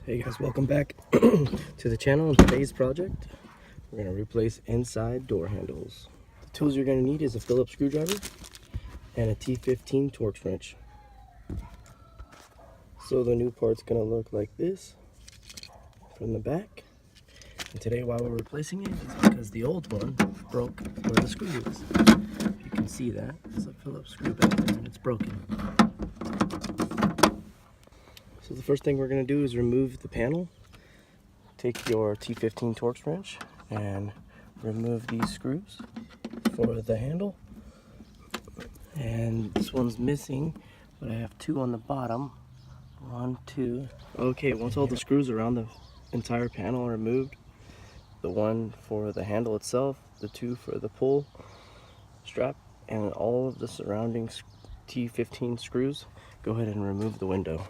Hey guys, welcome back to the channel. In today's project, we're going to replace inside door handles. The tools you're going to need is a Phillips screwdriver and a T15 Torx wrench. So the new part's going to look like this from the back. And today, why we're replacing it is because the old one broke where the screw is. You can see that. It's a Phillips screw back there and it's broken. So the first thing we're going to do is remove the panel. Take your T15 Torx wrench and remove these screws for the handle. And this one's missing, but I have two on the bottom. 1, 2. Okay, once all the screws around the entire panel are removed, the one for the handle itself, the two for the pull strap, and all of the surrounding T15 screws, go ahead and remove the window.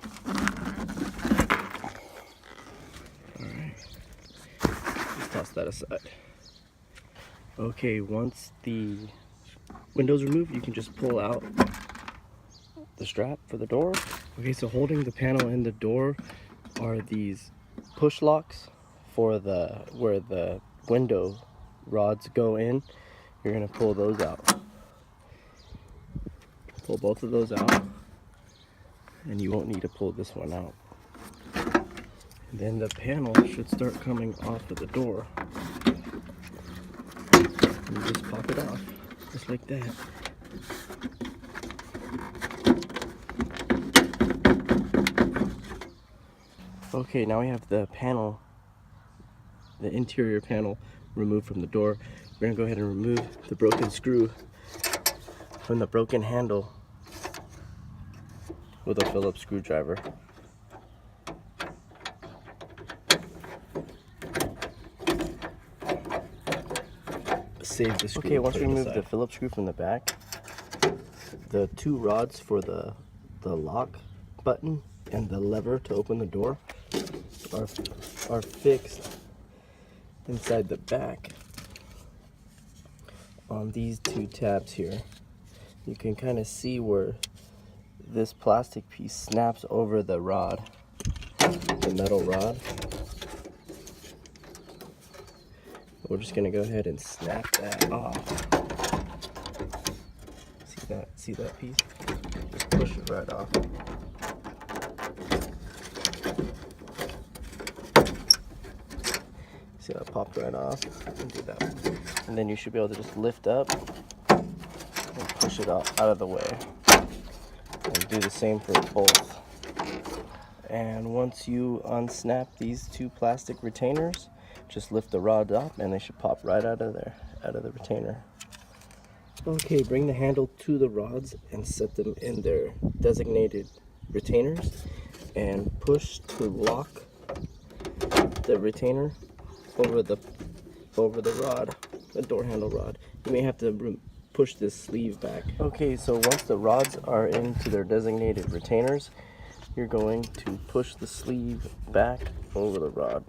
Alright, let's toss that aside. Okay, once the window's removed, you can just pull out the strap for the door. Okay, so holding the panel in the door are these push locks for where the window rods go in. You're going to pull those out. Pull both of those out, and you won't need to pull this one out. And then the panel should start coming off of the door. And you just pop it off, just like that. Okay, now we have the panel, the interior panel removed from the door. We're going to go ahead and remove the broken screw from the broken handle with a Phillips screwdriver. Save the screw. Okay, once we remove the Phillips screw from the back, the two rods for the lock button and the lever to open the door are fixed inside the back on these two tabs here. You can kind of see where this plastic piece snaps over the rod, the metal rod. We're just gonna go ahead and snap that off. See that piece? Just push it right off. See that popped right off? And do that one. And then you should be able to just lift up and push it out of the way. And do the same for both. And once you unsnap these two plastic retainers, just lift the rod up and they should pop right out of there, out of the retainer. Okay, bring the handle to the rods and set them in their designated retainers and push to lock the retainer over the rod, the door handle rod. You may have to push this sleeve back. Okay, so once the rods are into their designated retainers, you're going to push the sleeve back over the rod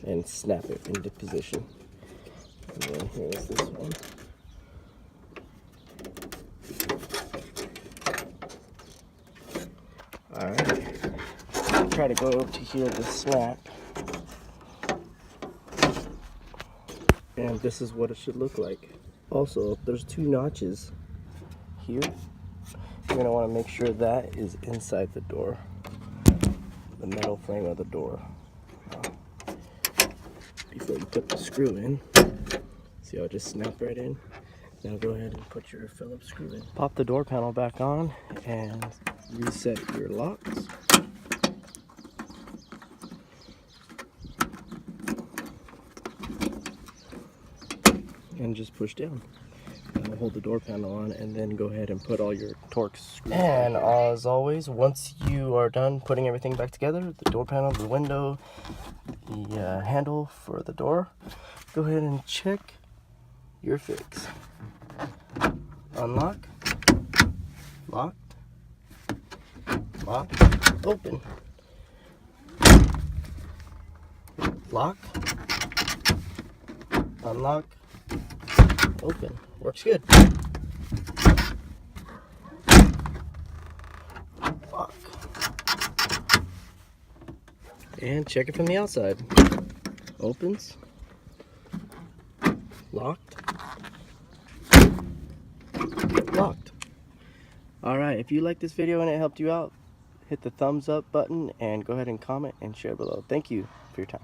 and snap it into position. And then here's this one. Alright, try to go over to here to snap. And this is what it should look like. Also, there's two notches here. You're going to want to make sure that is inside the door, the metal frame of the door. Before you put the screw in, see how it just snapped right in? Now go ahead and put your Phillips screw in. Pop the door panel back on and reset your locks. And just push down. And hold the door panel on and then go ahead and put all your Torx screws. And as always, once you are done putting everything back together, the door panel, the window, the handle for the door, go ahead and check your fix. Unlock, locked, lock, open, lock, unlock, open. Works good. Lock. And check it from the outside. Opens. Locked. Locked. Alright, if you liked this video and it helped you out, hit the thumbs up button and go ahead and comment and share below. Thank you for your time.